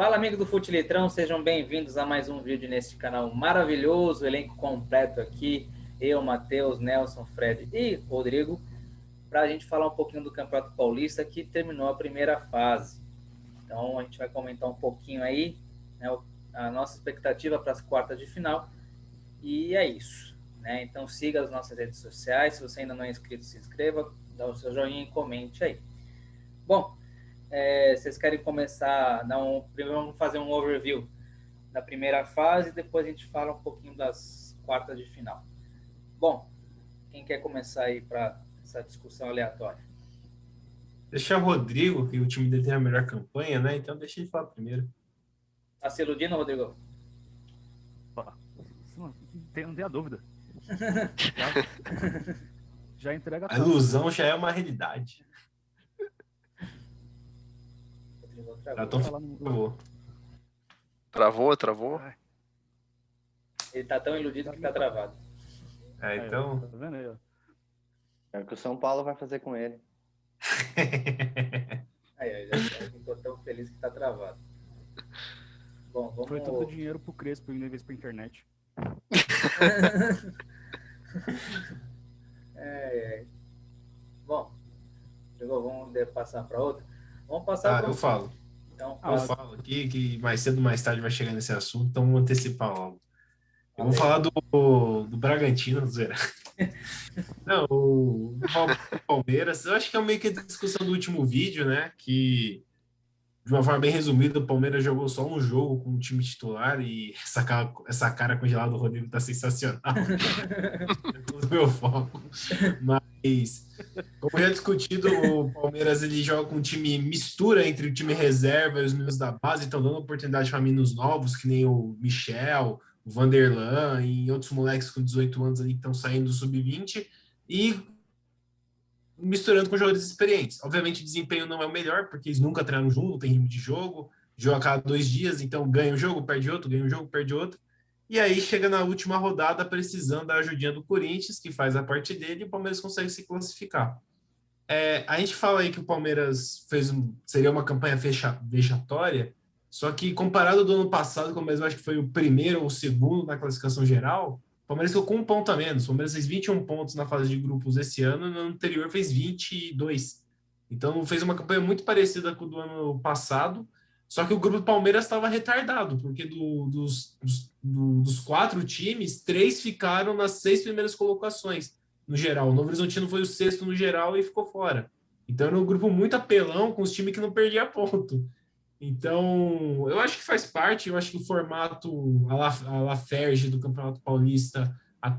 Fala, amigos do Fute Litrão, sejam bem-vindos a mais um vídeo neste canal maravilhoso, elenco completo aqui, eu, Matheus, Nelson, Fred e Rodrigo, para a gente falar um pouquinho do Campeonato Paulista que terminou a primeira fase. Então a gente vai comentar um pouquinho aí, né, a nossa expectativa para as quartas de final e é isso, né? Então siga as nossas redes sociais, se você ainda não é inscrito, se inscreva, dá o seu joinha e comente aí. Bom, vocês querem começar, primeiro vamos fazer um overview da primeira fase, depois a gente fala um pouquinho das quartas de final. Bom, quem quer começar aí para essa discussão aleatória? Deixa o Rodrigo, que o time dele tem a melhor campanha, né? Então deixa ele falar primeiro. Tá se iludindo, Rodrigo? Não tem a dúvida. Já entrega a A taça. ilusão já é uma realidade. Rodrigo Tá travou. tão favor. Travou? Ele tá tão iludido que tá travado. Então. Tá vendo aí, ó? É o que o São Paulo vai fazer com ele. Aí, já ficou tão feliz que tá travado. Bom, vamos... Foi todo o dinheiro pro Crespo em vez pra internet. Bom, vamos passar para outra? Vamos passar para eu falo. Então, Eu falo aqui que mais cedo ou mais tarde vai chegar nesse assunto, então vamos antecipar logo. Eu vou falar do Bragantino, Zera. Não, o Palmeiras, eu acho que é meio que a discussão do último vídeo, né? Que, de uma forma bem resumida, o Palmeiras jogou só um jogo com o time titular e essa cara congelada do Rodrigo tá sensacional. No meu foco. Mas, como já discutido, o Palmeiras ele joga com um time mistura entre o time reserva e os meninos da base, então dando oportunidade para meninos novos, que nem o Michel, o Vanderlan e outros moleques com 18 anos ali que estão saindo do sub-20 e misturando com jogadores experientes. Obviamente o desempenho não é o melhor, porque eles nunca treinam junto, não tem ritmo de jogo, joga a cada 2 dias, então ganha um jogo, perde outro, ganha um jogo, perde outro. E aí chega na última rodada precisando da ajudinha do Corinthians, que faz a parte dele, e o Palmeiras consegue se classificar. A gente fala aí que o Palmeiras seria uma campanha vexatória, só que comparado do ano passado, que o Palmeiras acho que foi o primeiro ou o segundo na classificação geral, o Palmeiras ficou com um ponto a menos. O Palmeiras fez 21 pontos na fase de grupos esse ano, e no ano anterior fez 22. Então fez uma campanha muito parecida com o do ano passado, só que o grupo do Palmeiras estava retardado, porque dos 4 times, 3 ficaram nas 6 primeiras colocações no geral. O Novo Horizontino foi o 6º no geral e ficou fora. Então era um grupo muito apelão com os times que não perdiam ponto. Então, eu acho que faz parte, eu acho que o formato a la Ferge do Campeonato Paulista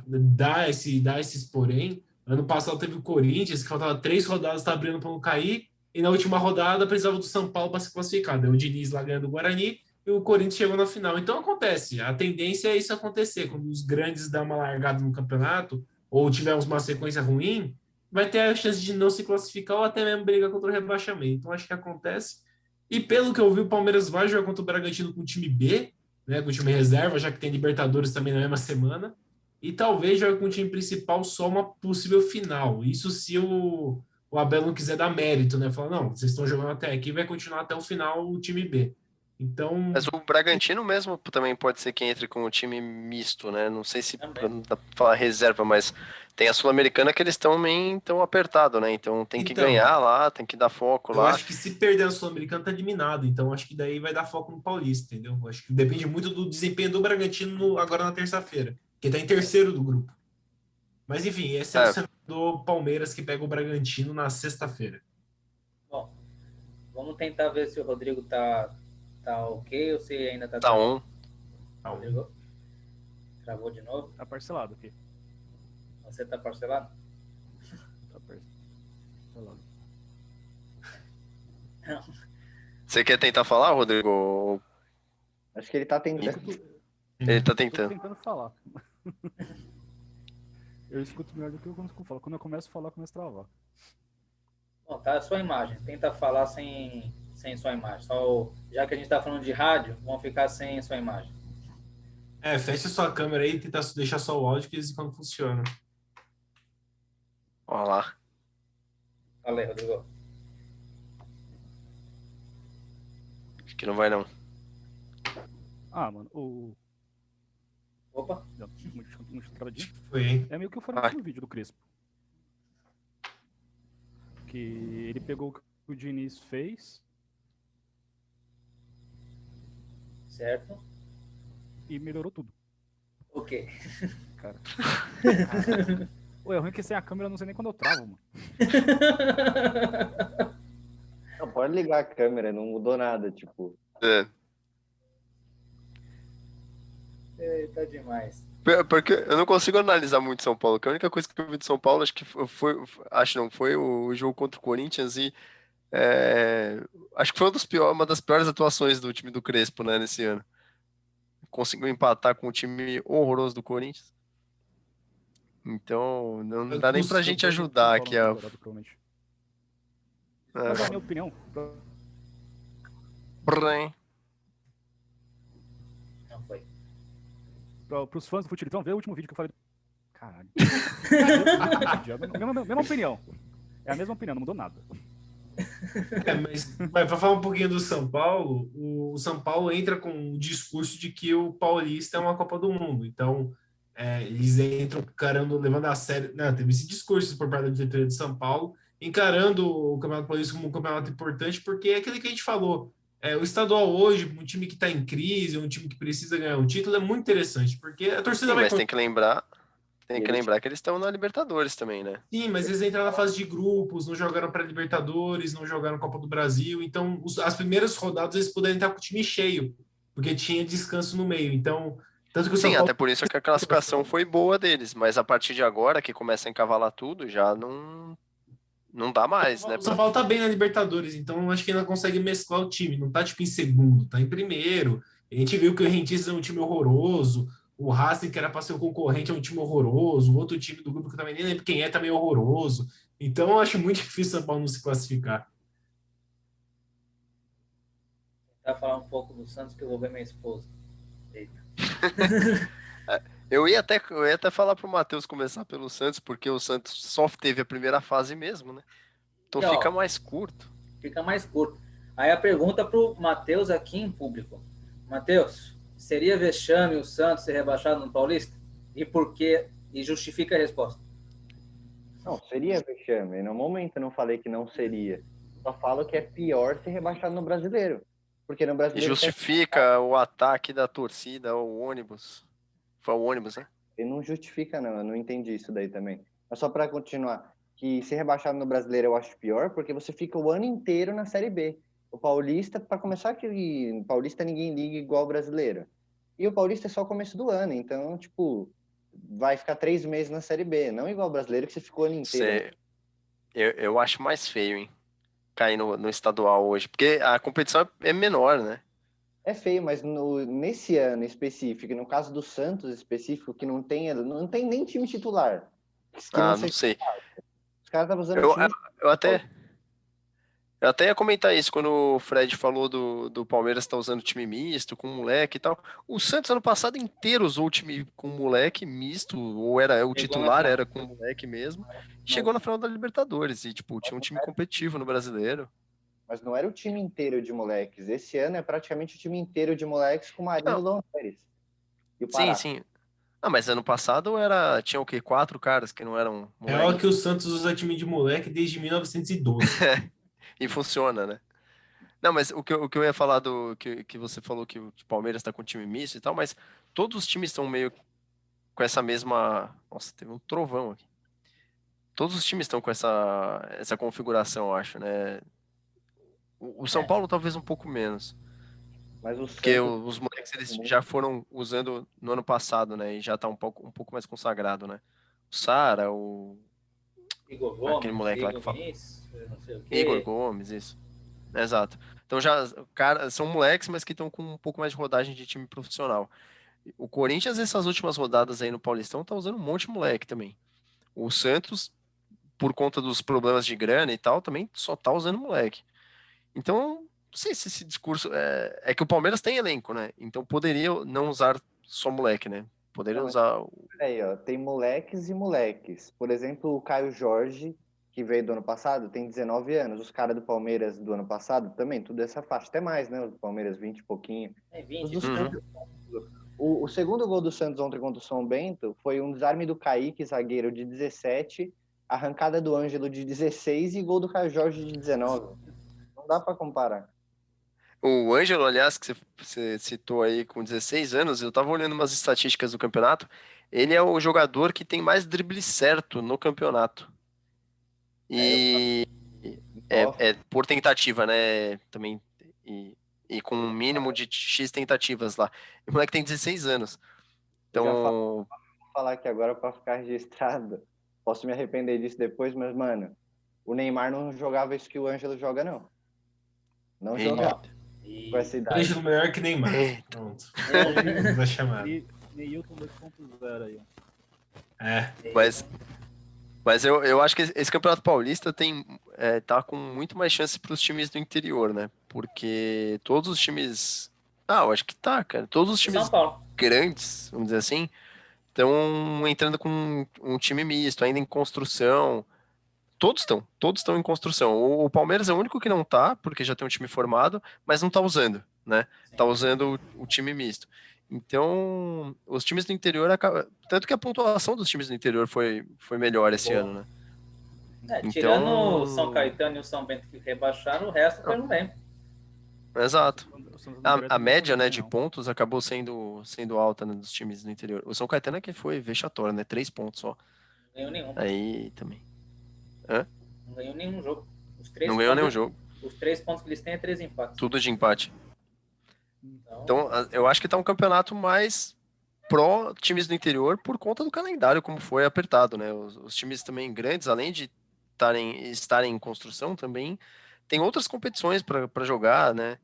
dá esses porém. Ano passado teve o Corinthians, que faltava 3 rodadas, tá abrindo para não cair, e na última rodada precisava do São Paulo para se classificar. Deu o Diniz lá ganhando o Guarani, e o Corinthians chegou na final. Então acontece, a tendência é isso acontecer, quando os grandes dão uma largada no campeonato, ou tivermos uma sequência ruim, vai ter a chance de não se classificar ou até mesmo brigar contra o rebaixamento. Então acho que acontece. E pelo que eu vi, o Palmeiras vai jogar contra o Bragantino com o time B, né, com o time reserva, já que tem Libertadores também na mesma semana. E talvez jogue com o time principal só uma possível final. Isso se o Abel não quiser dar mérito, né? Falar, não, vocês estão jogando até aqui, vai continuar até o final o time B. Então. Mas o Bragantino mesmo também pode ser que entre com o time misto, né? Não sei se dá pra falar reserva, mas tem a Sul-Americana que eles estão meio tão apertado, né? Então tem que ganhar lá, tem que dar foco lá. Eu acho que se perder a Sul-Americana tá eliminado, então acho que daí vai dar foco no Paulista, entendeu? Eu acho que depende muito do desempenho do Bragantino agora na terça-feira, que tá em terceiro do grupo. Mas enfim, esse é o cenário do Palmeiras que pega o Bragantino na sexta-feira. Bom, vamos tentar ver se o Rodrigo tá ok ou se ainda tá... Tá on. Rodrigo? Travou de novo? Tá parcelado aqui. Você tá parcelado? Tá parcelado. Não. Você quer tentar falar, Rodrigo? Acho que ele tá tentando. Ele tá Tô tentando. tentando falar. Eu escuto melhor do que eu consigo falar. Quando eu começo a falar, começa a travar. Bom, tá a sua imagem. Tenta falar sem sua imagem. Já que a gente tá falando de rádio, vamos ficar sem sua imagem. Fecha sua câmera aí e tenta deixar só o áudio, que eles quando funciona. Olha lá. Fala aí, Rodrigo. Acho que não vai não. Ah, mano, o. Opa, Não, muito travadinho. Foi, hein? É meio que eu falei Vai. no vídeo do Crespo. Que ele pegou o que o Diniz fez certo. e melhorou tudo, Ok. cara. Pô, é ruim que sem a câmera eu não sei nem quando eu travo, mano. Não, pode ligar a câmera, não mudou nada, tipo. É. Tá demais. Porque eu não consigo analisar muito São Paulo, que a única coisa que eu vi de São Paulo, acho que acho não, foi o jogo contra o Corinthians e acho que foi uma das piores atuações do time do Crespo, né, nesse ano. Conseguiu empatar com o time horroroso do Corinthians. Então, não dá nem pra gente Depois do São ajudar Paulo aqui não ter a. melhorado, provavelmente. É, Mas a minha opinião, brrrem. Não foi. pros fãs do Futilitão, vê o último vídeo que eu falei. Caralho. Mesma opinião. É a mesma opinião, não mudou nada. Mas para falar um pouquinho do São Paulo, o São Paulo entra com o discurso de que o Paulista é uma Copa do Mundo. Então, eles entram encarando, levando a sério. Não, teve esse discurso por parte da diretoria de São Paulo, encarando o Campeonato Paulista como um campeonato importante, porque é aquilo que a gente falou. O estadual hoje, um time que está em crise, um time que precisa ganhar um título, é muito interessante, porque a torcida Sim, vai. mas tem que lembrar E eles- que eles estão na Libertadores também, né? Sim, mas eles entraram na fase de grupos, não jogaram para Libertadores, não jogaram Copa do Brasil. Então, as primeiras rodadas eles puderam entrar com o time cheio, porque tinha descanso no meio. Então, tanto que o São Sim, Paulo. até por isso que a classificação foi boa deles, mas a partir de agora, que começa a encavalar tudo, já não dá mais, né? O São Paulo tá bem na Libertadores, então acho que ainda consegue mesclar o time. Não tá tipo em segundo, tá em primeiro. A gente viu que o Rentistas é um time horroroso. O Racing, que era para ser o concorrente, é um time horroroso. O outro time do grupo que eu também nem lembro quem é, também é horroroso. Então eu acho muito difícil o São Paulo não se classificar. Pra falar um pouco do Santos, que eu vou ver minha esposa. Eita. Eu ia até falar pro Matheus começar pelo Santos, porque o Santos só teve a primeira fase mesmo, né? Então E, ó, fica mais curto. fica mais curto. Aí a pergunta pro Matheus aqui em público. Matheus, seria vexame o Santos ser rebaixado no Paulista? E por quê? E justifica a resposta. Não, seria vexame. No momento eu não falei que não seria. Só falo que é pior ser rebaixado no brasileiro. Porque no E brasileiro justifica o ataque da torcida ao ônibus. Foi o ônibus, né? ele não justifica, não. Eu não entendi isso daí também. Mas só para continuar, que ser rebaixado no brasileiro eu acho pior, porque você fica o ano inteiro na Série B. O Paulista, para começar, que o Paulista ninguém liga igual o brasileiro. E o Paulista é só o começo do ano, então, tipo, vai ficar 3 meses na Série B, não igual o brasileiro que você ficou o ano inteiro. Eu acho mais feio, hein? Cair no estadual hoje. Porque a competição é menor, né? É feio, mas nesse ano específico, no caso do Santos específico, que não tem nem time titular. Que Ah, não não seja, sei. os caras estavam usando Eu, time. eu até. Eu até ia comentar isso quando o Fred falou do Palmeiras estar usando time misto, com moleque e tal. O Santos ano passado inteiro usou o time com moleque misto, ou era o Chegou na titular final. era com moleque mesmo. Chegou na final da Libertadores e, tipo, tinha um time competitivo no brasileiro. Mas não era o time inteiro de moleques. Esse ano é praticamente o time inteiro de moleques com o Marinho Não, Loanderes. E o sim, Pará. sim. Ah, mas ano passado tinha o quê? 4 caras que não eram Real é moleque. que o Santos usa time de moleque desde 1912. E funciona, né? Não, mas o que eu ia falar que você falou que o Palmeiras tá com time misto e tal, mas todos os times estão meio com essa mesma. Nossa, teve um trovão aqui. Todos os times estão com essa configuração, eu acho, né? O São É. Paulo talvez um pouco menos. Mas o Porque Santos os moleques eles já foram usando no ano passado, né? E já tá um pouco mais consagrado, né? O Sara, Igor aquele Gomes, moleque lá que Igor fala. Vinícius, não sei o Igor quê. Gomes, isso. Exato. Então já, cara, são moleques, mas que estão com um pouco mais de rodagem de time profissional. O Corinthians, essas últimas rodadas aí no Paulistão, tá usando um monte de moleque também. O Santos, por conta dos problemas de grana e tal, também só tá usando moleque. Então, não sei se esse discurso. É que o Palmeiras tem elenco, né? Então poderia não usar só moleque, né? Poderia Não, mas usar. aí, ó, tem moleques e moleques. Por exemplo, o Caio Jorge que veio do ano passado, tem 19 anos. Os caras do Palmeiras do ano passado também, tudo essa faixa, até mais, né? O Palmeiras 20 e pouquinho. É Os 20. do Santos, o segundo gol do Santos ontem contra o São Bento foi um desarme do Kaique, zagueiro de 17, arrancada do Ângelo de 16 e gol do Caio Jorge de 19. Não dá para comparar. O Ângelo, aliás, que você citou aí com 16 anos, eu tava olhando umas estatísticas do campeonato, ele é o jogador que tem mais drible certo no campeonato. E é por tentativa, né? Também. E com um mínimo de X tentativas lá. E o moleque tem 16 anos. Então. Vou falar aqui agora para ficar registrado. Posso me arrepender disso depois, mas, mano, o Neymar não jogava isso que o Ângelo joga, não. Não jogava. Com essa idade. Ângelo melhor que Neymar. Pronto. Vai chamar. Neilton 2.0 aí, ó. Mas eu acho que esse Campeonato Paulista tá com muito mais chance para os times do interior, né? Porque todos os times. Eu acho que tá, cara. Todos os times grandes, vamos dizer assim, estão entrando com um time misto, ainda em construção. Todos estão em construção. O Palmeiras é o único que não tá, porque já tem um time formado, mas não tá usando, né? Tá usando o time misto. Então, os times do interior tanto que a pontuação dos times do interior foi melhor esse ano, né? Tirando o São Caetano e o São Bento que rebaixaram, o resto foi no bem. Exato. A média, né, de pontos acabou sendo alta, né, dos times do interior. O São Caetano é que foi vexatório, né? 3 pontos só. Não ganhou nenhum. Aí também. Não ganhou nenhum jogo. Não ganhou nenhum jogo. Os 3 pontos que eles têm é 3 empates. Tudo de empate. Então, eu acho que tá um campeonato mais pró times do interior por conta do calendário, como foi apertado, né? Os times também grandes, além de estarem em construção, também tem outras competições para jogar, né?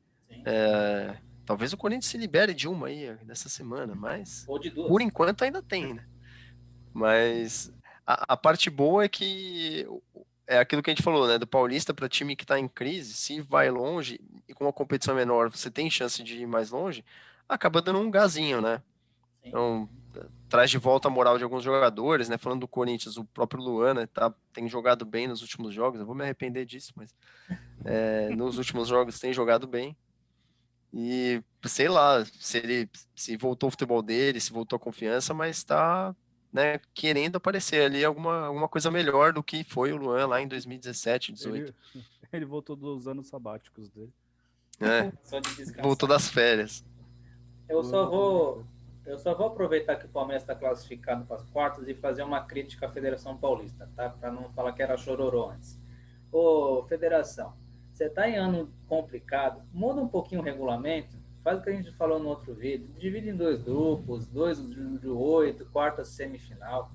Talvez o Corinthians se libere de uma aí nessa semana, mas ou de 2. Por enquanto ainda tem, né? Mas a parte boa é que é aquilo que a gente falou, né? Do Paulista para time que está em crise, se vai longe e com uma competição menor você tem chance de ir mais longe, acaba dando um gazinho, né? Sim. Então, traz de volta a moral de alguns jogadores, né? Falando do Corinthians, o próprio Luan, né, tem jogado bem nos últimos jogos. Eu vou me arrepender disso, mas nos últimos jogos tem jogado bem. E sei lá se voltou o futebol dele, se voltou a confiança, mas está, né, querendo aparecer ali alguma coisa melhor do que foi o Luan lá em 2017, 2018. Ele voltou dos anos sabáticos dele. Voltou das férias. Eu só vou aproveitar que o Palmeiras está classificado para as quartas e fazer uma crítica à Federação Paulista, tá? Para não falar que era chororô antes. Ô, Federação, você está em ano complicado, muda um pouquinho o regulamento, faz o que a gente falou no outro vídeo, divide em 2 grupos, 2 de 8, quarta semifinal.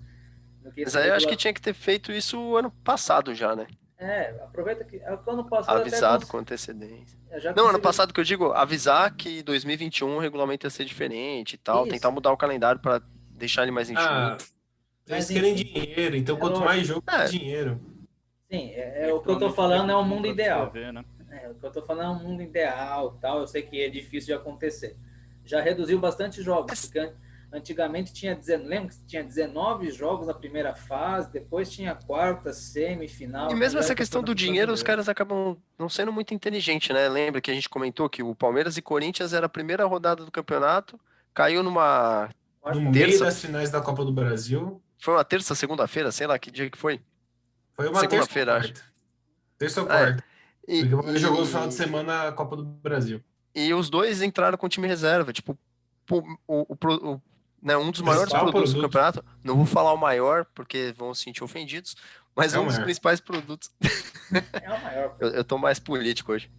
Mas aí eu acho que tinha que ter feito isso ano passado já, né? Aproveita que ano passado avisado com antecedência. Não, ano passado que eu digo, avisar que 2021 o regulamento ia ser diferente e tal, tentar mudar o calendário para deixar ele mais enxuto. Eles querem dinheiro, então quanto mais jogo, mais dinheiro. Sim, o que eu tô falando é um mundo ideal. O que eu tô falando é um mundo ideal, tal. Eu sei que é difícil de acontecer. Já reduziu bastante jogos, porque antigamente lembra que tinha 19 jogos na primeira fase, depois tinha quarta, semifinal. E mesmo essa questão do dinheiro, os caras acabam não sendo muito inteligentes, né? Lembra que a gente comentou que o Palmeiras e Corinthians era a primeira rodada do campeonato, caiu numa meio das finais da Copa do Brasil. Foi uma terça, segunda-feira, sei lá que dia que foi. Foi uma segunda-feira, acho. Terça ou quarta. Porque o Palmeiras jogou no final de semana a Copa do Brasil. E os dois entraram com time reserva, tipo, né, um dos maiores produtos do campeonato, não vou falar o maior, porque vão se sentir ofendidos, mas um dos principais produtos... É o maior. Eu tô mais político hoje.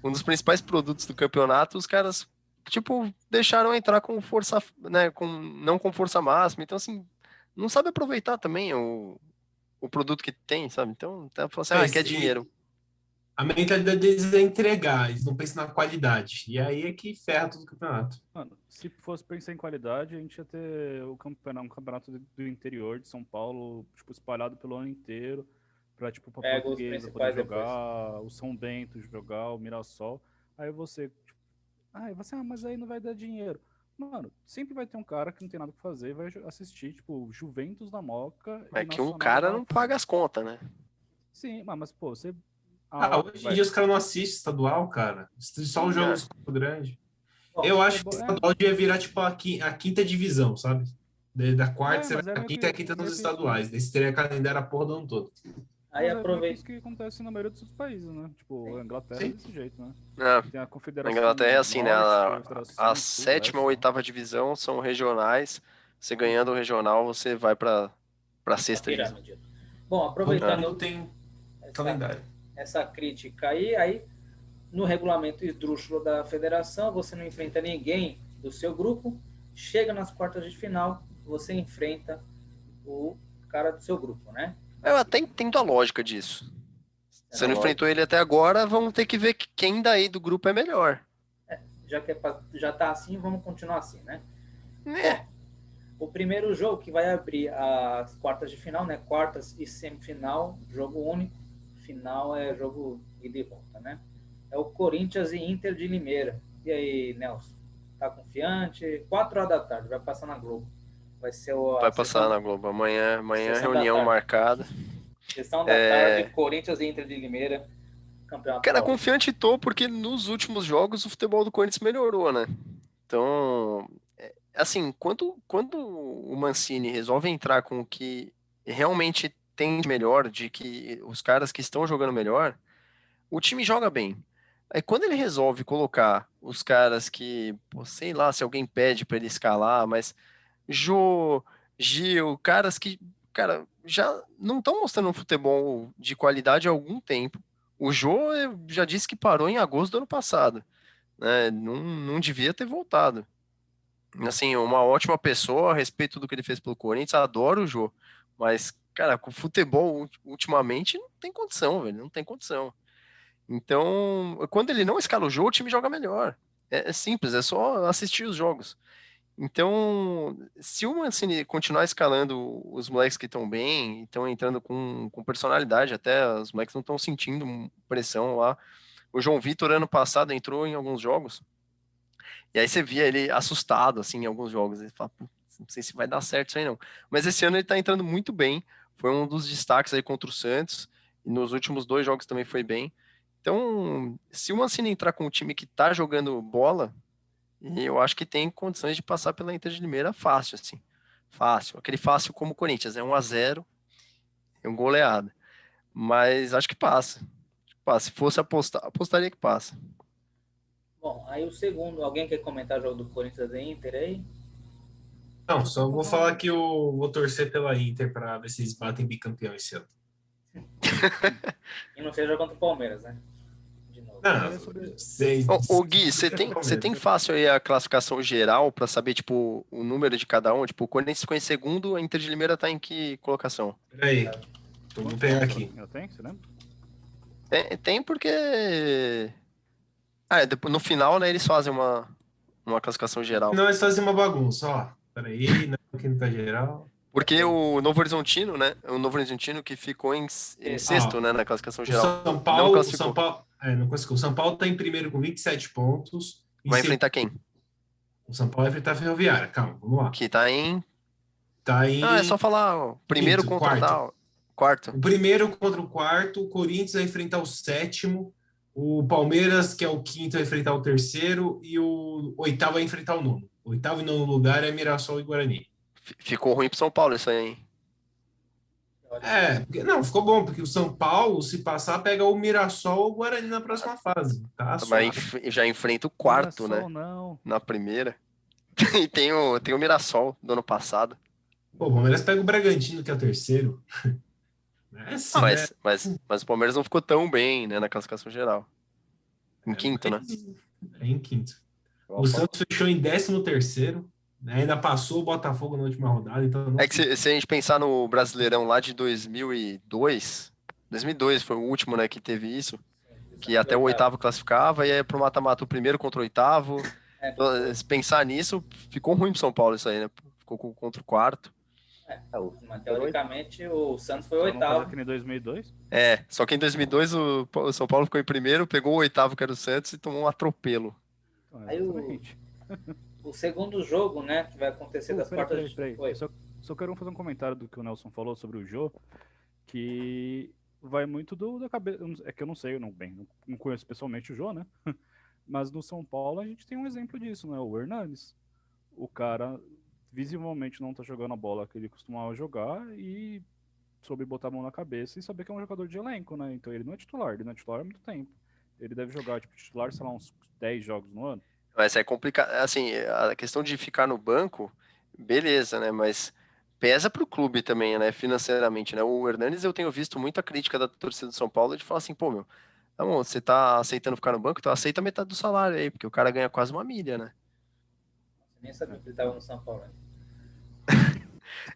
Um dos principais produtos do campeonato, os caras, tipo, deixaram entrar com força, né, não com força máxima, então, assim, não sabe aproveitar também o produto que tem, sabe? Então, tá falando assim, quer dinheiro. A mentalidade deles é entregar, eles não pensam na qualidade. E aí é que ferra todo o campeonato. Mano, se fosse pensar em qualidade, a gente ia ter um campeonato do interior de São Paulo, tipo, espalhado pelo ano inteiro, pra Portuguesa poder jogar, o São Bento jogar, o Mirassol. Aí você, mas aí não vai dar dinheiro. Mano, sempre vai ter um cara que não tem nada pra fazer e vai assistir, tipo, Juventus da Moca. É que um cara não paga as contas, né? Sim, mas pô, você... hoje em dia os caras não assistem estadual, cara. Só os jogos grandes. Bom, Eu acho que o estadual devia virar, tipo, a quinta divisão, sabe? Da quarta, você vai a quinta e a quinta nos estaduais. Daí você teria calendário a porra do ano todo. Aí aproveita isso que acontece na maioria dos outros países, né? Tipo, a Inglaterra é desse jeito, né? É. Tem a confederação. A Inglaterra é assim, né? A Sul, sétima ou oitava divisão são regionais. Você ganhando o regional, você vai para sexta divisão. Bom, aproveitando não tem calendário. Essa crítica aí no regulamento esdrúxulo da federação, você não enfrenta ninguém do seu grupo, chega nas quartas de final, você enfrenta o cara do seu grupo, né? Eu até entendo a lógica disso. Você não enfrentou ele até agora, vamos ter que ver quem daí do grupo é melhor. Já tá assim, vamos continuar assim, né? É. O primeiro jogo que vai abrir as quartas de final, né? Quartas e semifinal, jogo único. Final é jogo ida e volta, né? É o Corinthians e Inter de Limeira. E aí, Nelson? Tá confiante? 4 horas da tarde, vai passar na Globo. Vai passar na Globo. Amanhã reunião marcada. Sessão da tarde, Corinthians e Inter de Limeira. Campeonato Cara, confiante tô, porque nos últimos jogos o futebol do Corinthians melhorou, né? Então, assim, quando o Mancini resolve entrar com o que realmente tem de melhor, de que os caras que estão jogando melhor, o time joga bem. Aí quando ele resolve colocar os caras que, pô, sei lá se alguém pede para ele escalar, mas Jô, Gil, caras que, cara, já não estão mostrando um futebol de qualidade há algum tempo. O Jô já disse que parou em agosto do ano passado, né? Não devia ter voltado. Assim, uma ótima pessoa, a respeito do que ele fez pelo Corinthians, adoro o Jô, mas, cara, com o futebol ultimamente não tem condição, velho, não tem condição. Então, quando ele não escala o Jô, o time joga melhor. É simples, é só assistir os jogos. Então, se o Mancini continuar escalando os moleques que estão bem, estão entrando com personalidade, até os moleques não estão sentindo pressão lá. O João Vitor, ano passado, entrou em alguns jogos, e aí você via ele assustado, assim, em alguns jogos. Ele fala, não sei se vai dar certo isso aí não. Mas esse ano ele tá entrando muito bem, foi um dos destaques aí contra o Santos, e nos últimos 2 jogos também foi bem. Então, se o Mancini entrar com um time que tá jogando bola, eu acho que tem condições de passar pela Inter de Limeira fácil, assim. Fácil. Aquele fácil como o Corinthians, é 1-0, é um goleada. Mas acho que passa. Se fosse apostar, apostaria que passa. Bom, aí o segundo, alguém quer comentar o jogo do Corinthians e Inter aí? Não, só vou falar que eu vou torcer pela Inter para ver se eles batem bicampeão esse ano. E não seja contra o Palmeiras, né? De novo. Ô Gui, você tem fácil aí a classificação geral para saber, tipo, o número de cada um? Tipo, o Corinthians ficou em segundo, a Inter de Limeira tá em que colocação? Peraí, vou pegar aqui. Eu tenho, você lembra? Tem porque... no final, né, eles fazem uma classificação geral. Não, eles fazem uma bagunça, ó. Peraí, não, aqui não tá geral. Porque o Novo Horizontino, né? O Novo Horizontino que ficou em sexto, né, na classificação geral. São Paulo, não classificou. O São Paulo tá em primeiro com 27 pontos. Vai enfrentar quem? O São Paulo vai enfrentar a Ferroviária, calma, vamos lá. Que tá em... é só falar, ó, primeiro contra tal. Quarto. O primeiro contra o quarto, o Corinthians vai enfrentar o sétimo, o Palmeiras, que é o quinto, vai enfrentar o terceiro, e o oitavo vai enfrentar o nono. O oitavo e nono lugar é Mirassol e Guarani. Ficou ruim pro São Paulo isso aí, hein? Não, ficou bom, porque o São Paulo, se passar, pega o Mirassol ou o Guarani na próxima fase. Tá? Mas já enfrenta o quarto, Mirassol, né? Não. Na primeira. E tem o Mirassol do ano passado. Pô, o Palmeiras pega o Bragantino, que é o terceiro. Mas o Palmeiras não ficou tão bem, né, na classificação geral. Em quinto, né? Em quinto. O Santos fechou em 13º, né? Ainda passou o Botafogo na última rodada. Então que se a gente pensar no Brasileirão lá de 2002 foi o último, né, que teve isso, que até o oitavo classificava e aí pro mata-mata o primeiro contra o oitavo. Se pensar nisso, ficou ruim pro São Paulo isso aí, né? Ficou contra o quarto. Mas teoricamente o Santos foi o oitavo. Aqui em 2002? Só que em 2002 o São Paulo ficou em primeiro, pegou o oitavo que era o Santos e tomou um atropelo. Aí o segundo jogo, né, que vai acontecer das quartas... Só quero fazer um comentário do que o Nelson falou sobre o Jô, que vai muito da cabeça. É que eu não sei, não conheço pessoalmente o Jô, né? Mas no São Paulo a gente tem um exemplo disso, né? O Hernanes. O cara visivelmente não tá jogando a bola que ele costumava jogar e soube botar a mão na cabeça e saber que é um jogador de elenco, né? Então ele não é titular, ele não é titular há muito tempo. Ele deve jogar, tipo, titular, sei lá, uns 10 jogos no ano. Mas é complicado. Assim, a questão de ficar no banco, beleza, né? Mas pesa pro clube também, né? Financeiramente, né? O Hernanes, eu tenho visto muita crítica da torcida do São Paulo de falar assim, pô, meu, tá bom, você tá aceitando ficar no banco, então aceita metade do salário aí, porque o cara ganha quase 1 milha, né? Você nem sabia que ele tava no São Paulo, né?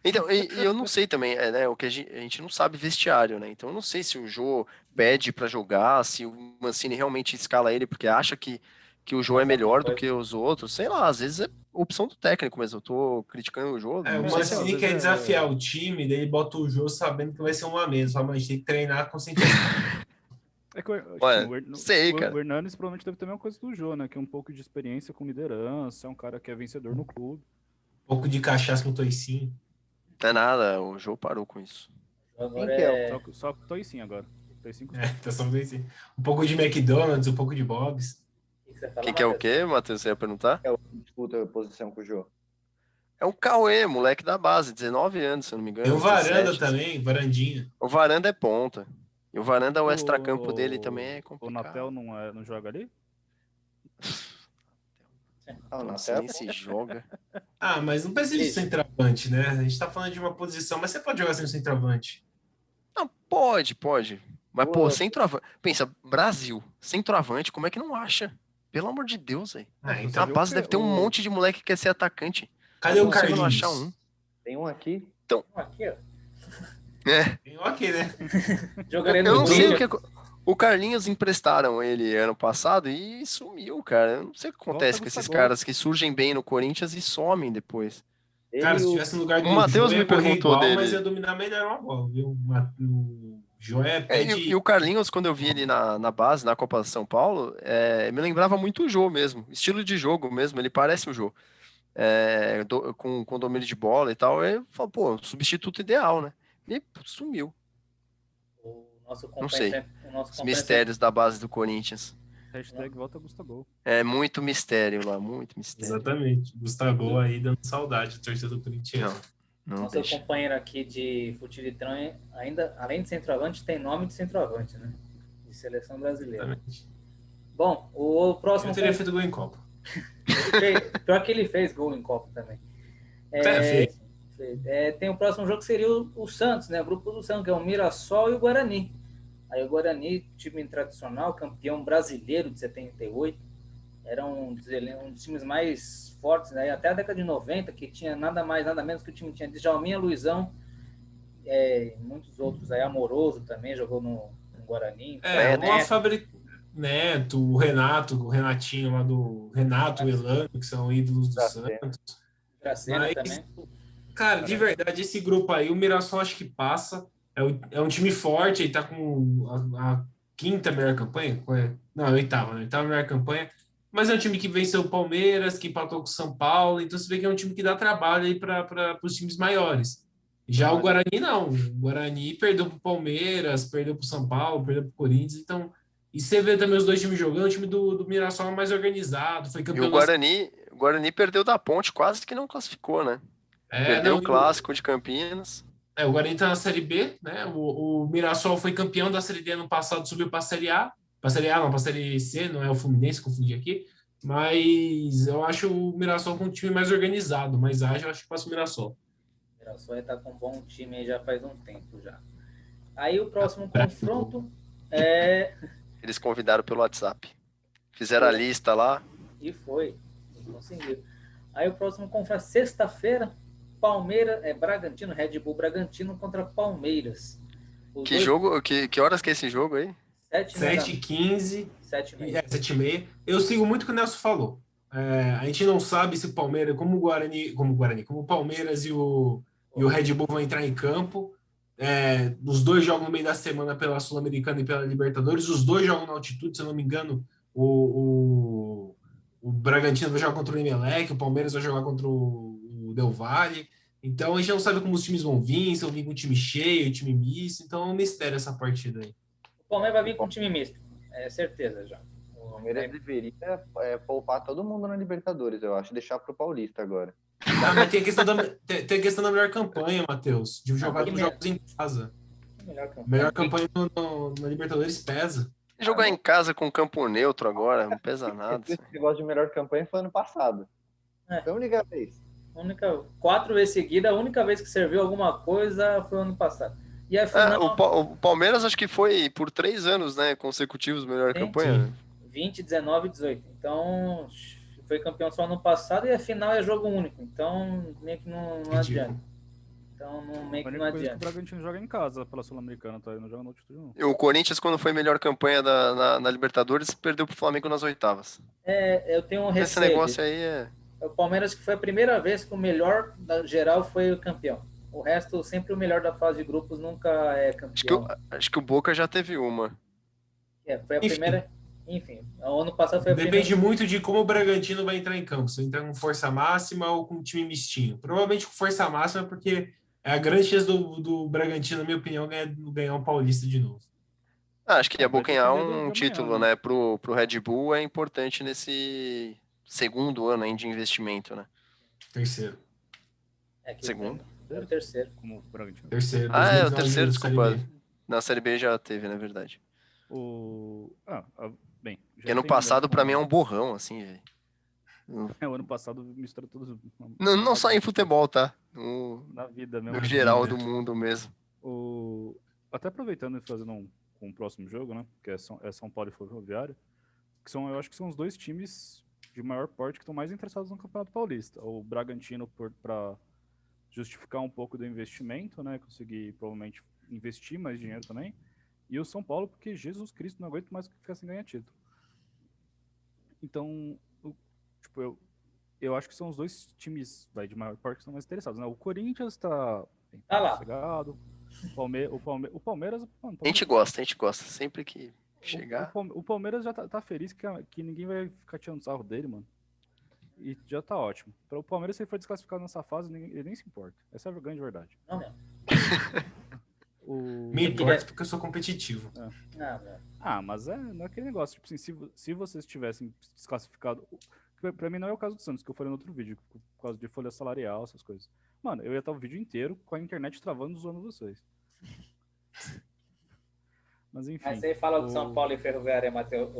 Então, e eu não sei também, né? O que a gente não sabe vestiário, né? Então eu não sei se o Jô pede pra jogar, se o Mancini realmente escala ele porque acha que o Jô é Faz alguma melhor do coisa. que os outros. Sei lá, às vezes é opção do técnico mesmo. Eu tô criticando o Jô, O não sei se é. Mancini quer desafiar o time, daí ele bota o jogo sabendo que vai ser uma mesa. Fala, mas a gente tem que treinar conscientemente. É que tipo, Ué, sei, o cara. Hernanes provavelmente deve ter a mesma coisa do Jô, né? Que é um pouco de experiência com liderança, é um cara que é vencedor no clube. Um pouco de cachaça no toicinho. Não é nada, o Jô parou com isso. Agora Quem que é Só que tô sim agora. Tô sim com Tá só no toicinho. Um pouco de McDonald's, um pouco de Bob's. o que você fala, Quem que é o Matheus? quê, Matheus? Você ia perguntar? É o que disputa a posição com o Jô? É um Cauê, moleque da base, 19 anos, se eu não me engano. Tem o Varanda 17. também, Varandinha. O Varanda é ponta. E o Varanda, o extracampo dele também é O Natel complicado. não joga ali? Ah, o Nossa, Natel? nem se joga. Ah, mas não precisa de Isso. centroavante, né? A gente tá falando de uma posição, mas você pode jogar sem centroavante. Não, pode. Mas, pô, Boa. centroavante. Pensa, Brasil, centroavante, como é que não acha? Pelo amor de Deus, velho. Ah, Você então. Na viu base que deve ter um monte de moleque que quer ser atacante. Cadê É o impossível não achar Carlinhos? um. Tem um aqui. Aqui, ó. É. Tem um aqui, né? Jogaria Eu no não sei o Grêmio. que. O Carlinhos emprestaram ele ano passado e sumiu, cara. Eu não sei o que Volta acontece a com esses Gustavo. caras que surgem bem no Corinthians e somem depois. Cara, Ele se e o tivesse no lugar O do Matheus Jô, me ia correr perguntou igual, mas ia dele. dominar melhor uma bola, viu? O Jô E pede. o Carlinhos, quando eu vi ele na base, na Copa São Paulo, me lembrava muito o Jô mesmo. Estilo de jogo mesmo, ele parece o Jô. Com domínio de bola e tal. Eu falo, pô, substituto ideal, né? E sumiu. O nosso Não companheiro, sei. o nosso Os companheiro mistérios da base do Corinthians. Hashtag volta Gustavo. É muito mistério lá, muito mistério. Exatamente. Gustavo aí dando saudade, torcedor do Corinthians. Não nosso deixa. companheiro aqui de futilitrão, ainda, além de centroavante, tem nome de centroavante, né? De seleção brasileira. Exatamente. Bom, o próximo. Eu teria feito gol em Copa. Pior que ele fez gol em Copa também. Fez. Tem o próximo jogo que seria o Santos, né? O grupo do Santos, que é o Mirassol e o Guarani. Aí o Guarani, time tradicional, campeão brasileiro de 78, era um dos times mais fortes, né? Até a década de 90, que tinha nada mais, nada menos que o time tinha Djalminha, Luizão, muitos outros aí, Amoroso também jogou no Guarani. Uma fábrica. Neto, o Renatinho lá do Renato, o Elano, que são ídolos do Santos. Dracena também. Cara, de verdade, esse grupo aí, o Mirassol acho que passa. É um time forte, ele tá com a quinta melhor campanha. Não, a oitava, né? Oitava melhor campanha. Mas é um time que venceu o Palmeiras, que empatou com o São Paulo. Então você vê que é um time que dá trabalho aí para os times maiores. Já o Guarani não. O Guarani perdeu pro Palmeiras, perdeu pro São Paulo, perdeu pro Corinthians. Então, e você vê também os dois times jogando, o time do Mirassol é mais organizado, foi E campeão. o Guarani perdeu da Ponte, quase que não classificou, né? Perdeu o clássico de Campinas. O Guarani tá na Série B, né? O Mirassol foi campeão da Série D ano passado, subiu para a Série A. Para a Série A, não, para a Série C, não é o Fluminense, confundi aqui. Mas eu acho o Mirassol com um time mais organizado, mais ágil, eu acho que passa o Mirassol. O Mirassol tá com um bom time aí já faz um tempo já. Aí o próximo confronto é... Eles convidaram pelo WhatsApp. Fizeram a lista lá. E foi. Conseguiu. Aí o próximo confronto é sexta-feira, Palmeiras, Bragantino, Red Bull Bragantino contra Palmeiras. Jogo? Que horas que é esse jogo aí? 7h15. 7h30. Eu sigo muito o que o Nelson falou. A gente não sabe se o Palmeiras, como o Palmeiras e o Red Bull vão entrar em campo. Os dois jogam no meio da semana pela Sul-Americana e pela Libertadores. Os dois jogam na altitude, se eu não me engano. O Bragantino vai jogar contra o Emelec, o Palmeiras vai jogar contra o Del Valle. Então a gente não sabe como os times vão vir, se vão vir com time cheio, time misto, então é um mistério essa partida aí. O Palmeiras vai vir com um time misto, é certeza já. O Palmeiras deveria poupar todo mundo na Libertadores, eu acho, deixar pro Paulista agora. Mas tem a questão da melhor campanha, Matheus, de jogar os jogos em casa. Melhor campanha na Libertadores pesa. Jogar em casa com campo neutro agora, não pesa nada. Esse negócio de melhor campanha foi ano passado. Foi a única vez. 4 vezes seguida, a única vez que serviu alguma coisa foi ano passado. E a final... o Palmeiras acho que foi por 3 anos, né, consecutivos melhor campanha. 20, 19 e 18. Então, foi campeão só ano passado e a final é jogo único. Então, meio que não adianta. Então, meio que não adianta. O Bragantino joga em casa pela Sul-Americana, tá? Ele não joga no altitude, não. E o Corinthians, quando foi melhor campanha na Libertadores, perdeu pro Flamengo nas oitavas. Eu tenho um receio. Esse negócio aí é... O Palmeiras que foi a primeira vez que o melhor da geral foi o campeão. O resto, sempre o melhor da fase de grupos nunca é campeão. Acho que o Boca já teve uma. Foi a primeira... Enfim, o ano passado foi a primeira... Depende muito de como o Bragantino vai entrar em campo. Se entrar com força máxima ou com um time mistinho. Provavelmente com força máxima, porque é a grande chance do Bragantino, na minha opinião, ganhar um Paulista de novo. Acho que abocanhar um título, né, pro Red Bull é importante nesse segundo ano aí de investimento, né? Terceiro. Segundo? É o terceiro. Como o Bragantino. Terceiro. É o terceiro, desculpa. Na Série B já teve, na verdade. Bem... Porque ano passado, pra mim, é um borrão, assim, velho. O ano passado mistura tudo. Não só em futebol, tá? Na vida mesmo. No geral do mundo mesmo. Até aproveitando e fazendo um próximo jogo, né? Que é São Paulo e Ferroviário. Eu acho que são os dois times de maior porte que estão mais interessados no Campeonato Paulista. O Bragantino para justificar um pouco do investimento, né? Conseguir provavelmente investir mais dinheiro também. E o São Paulo, porque Jesus Cristo, não aguento mais ficar sem ganhar título. Então, eu acho que são os dois times de maior porte que estão mais interessados, né? O Corinthians está sossegado. O Palmeiras... Mano, a gente gosta. Sempre que chegar... O Palmeiras já tá feliz que ninguém vai ficar tirando sarro dele, mano. E já tá ótimo. Para o Palmeiras, se ele for desclassificado nessa fase, ele nem se importa. Essa é a grande verdade. Não mesmo. Me importa porque eu sou competitivo. Mas não é aquele negócio. Tipo assim, se vocês tivessem desclassificado... Pra mim não é o caso do Santos, que eu falei no outro vídeo, por causa de folha salarial, essas coisas. Mano, eu ia estar o vídeo inteiro com a internet travando, zoando vocês. Mas enfim. Mas você fala do São Paulo e Ferroviária, Matheus,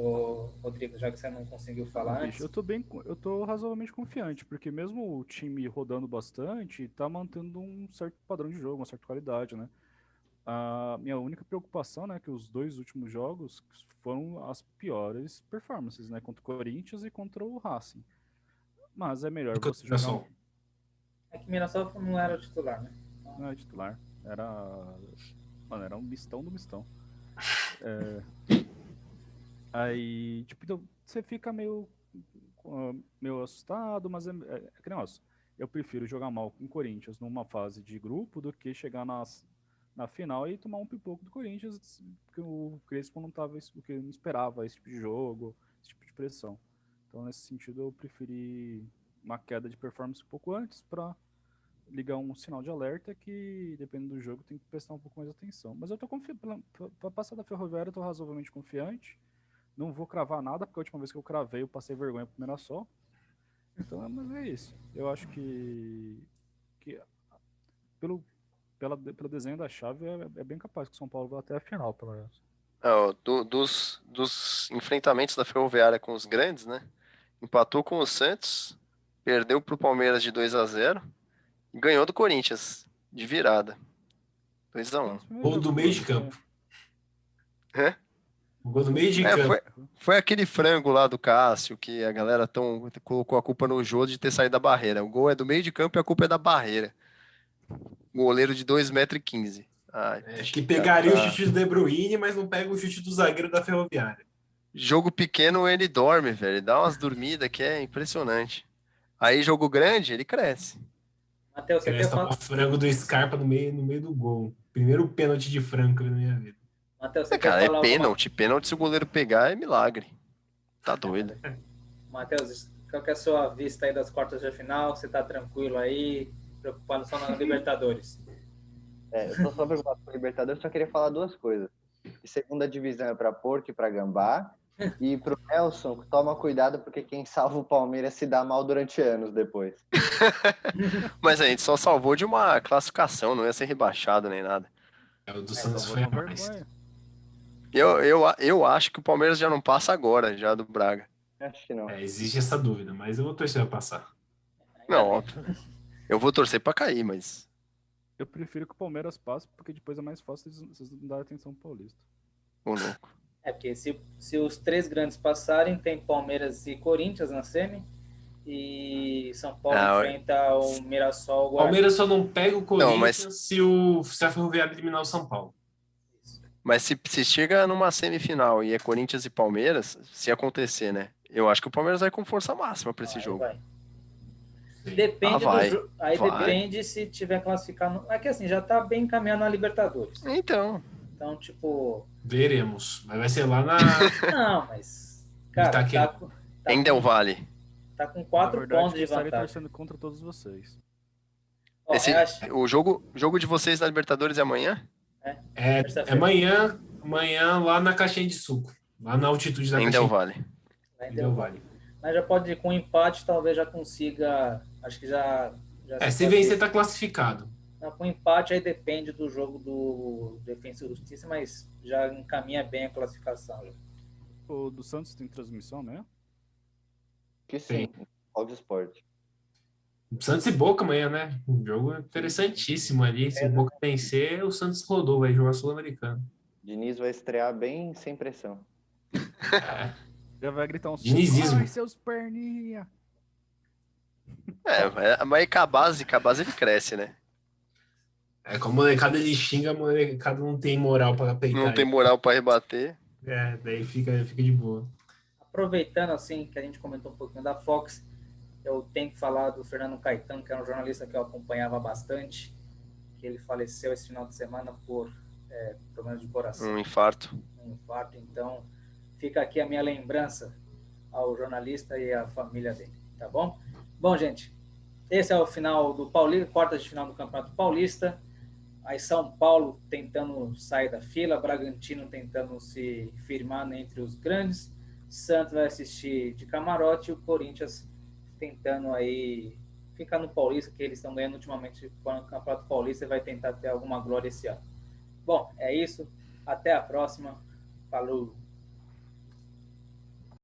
Rodrigo, já que você não conseguiu falar antes. Eu tô razoavelmente confiante, porque mesmo o time rodando bastante, tá mantendo um certo padrão de jogo, uma certa qualidade, né? A minha única preocupação, né, que os 2 últimos jogos foram as piores performances, né, contra o Corinthians e contra o Racing. Mas é melhor você jogar... É que Mirassol não era o titular, né? Não era titular. Era um mistão do mistão. Aí, tipo, então, você fica meio assustado, mas é que negócio. Eu prefiro jogar mal com o Corinthians numa fase de grupo do que chegar na final e tomar um pipoco do Corinthians, porque o Crespo não esperava esse tipo de jogo, esse tipo de pressão. Então, nesse sentido, eu preferi uma queda de performance um pouco antes para ligar um sinal de alerta que, dependendo do jogo, tem que prestar um pouco mais atenção. Mas eu tô confiante, para passar da Ferroviária, eu tô razoavelmente confiante. Não vou cravar nada, porque a última vez que eu cravei, eu passei vergonha pro Mirassol. Então, mas é isso. Eu acho que pelo desenho da chave, é bem capaz que o São Paulo vá até a final, pelo menos. Dos enfrentamentos da Ferroviária com os grandes, né? Empatou com o Santos, perdeu pro Palmeiras de 2-0 e ganhou do Corinthians de virada. 2-1. Gol do meio de campo. O gol do meio de campo. Foi aquele frango lá do Cássio, que a galera colocou a culpa no Jô de ter saído da barreira. O gol é do meio de campo e a culpa é da barreira. Goleiro de 2,15 m. Acho que pegaria o chute do De Bruyne, mas não pega o chute do zagueiro da Ferroviária. Jogo pequeno, ele dorme, velho. Ele dá umas dormidas que é impressionante. Aí, jogo grande, ele cresce. Matheus, você quer falar? Frango do Scarpa no meio do gol. Primeiro pênalti de frango na minha vida. Matheus, você quer falar? Pênalti. Pênalti, se o goleiro pegar, é milagre. Tá doido. Matheus, qual que é a sua vista aí das quartas de final? Você tá tranquilo aí? preocupado só na Libertadores. Eu tô só preocupado com o Libertadores, só queria falar duas coisas. Que segunda divisão é para porco e para gambá. E pro Nelson, toma cuidado, porque quem salva o Palmeiras se dá mal durante anos depois. Mas a gente só salvou de uma classificação, não ia ser rebaixado nem nada. O do Santos foi a mais. Eu acho que o Palmeiras já não passa agora, já do Braga. Acho que não. Existe essa dúvida, mas eu vou torcer pra passar. Não, óbvio. Eu vou torcer pra cair, mas... Eu prefiro que o Palmeiras passe, porque depois é mais fácil vocês não darem atenção ao Paulista. Ô, louco. Porque se os três grandes passarem, tem Palmeiras e Corinthians na semi, e São Paulo enfrenta o Mirassol. O Palmeiras só não pega o Corinthians não, se a Ferroviária eliminar o São Paulo. Mas se chega numa semifinal e é Corinthians e Palmeiras, se acontecer, né? Eu acho que o Palmeiras vai com força máxima para esse jogo. Vai. Depende vai. Depende se tiver classificado. É que assim, já tá bem encaminhado na Libertadores. Então, tipo... Veremos. Mas vai ser lá na... Não, mas... Cara, em Del Valle. Tá com 4 pontos de vantagem. Eu torcendo contra todos vocês. O jogo de vocês na Libertadores é amanhã? É amanhã lá na Caixinha de Suco. Lá na altitude da Caixinha. Em Del Valle. Mas já pode ir com empate, talvez já consiga... Acho que já se vencer, tá classificado. Com empate, aí depende do jogo do Defensa e Justiça, mas já encaminha bem a classificação. O do Santos tem transmissão, né? Que sim, Fox Sport. Santos e Boca amanhã, né? Um jogo interessantíssimo ali. Se o Boca vencer, o Santos rodou, vai jogar Sul-Americano. Diniz vai estrear bem sem pressão. Já vai gritar um dinizismo. Ai, seus perninha. Mas com a base ele cresce, né? Com a molecada ele xinga, a molecada não tem moral para peitar. Não tem moral para rebater. Daí fica de boa. Aproveitando, assim, que a gente comentou um pouquinho da Fox, eu tenho que falar do Fernando Caetano, que era um jornalista que eu acompanhava bastante, que ele faleceu esse final de semana por problemas de coração. Um infarto. Então, fica aqui a minha lembrança ao jornalista e à família dele, tá bom? Bom, gente, esse é o final do Paulista, quartas de final do Campeonato Paulista. Aí São Paulo tentando sair da fila, Bragantino tentando se firmar entre os grandes, Santos vai assistir de camarote e o Corinthians tentando aí ficar no Paulista, que eles estão ganhando ultimamente no Campeonato Paulista e vai tentar ter alguma glória esse ano. Bom, é isso. Até a próxima. Falou!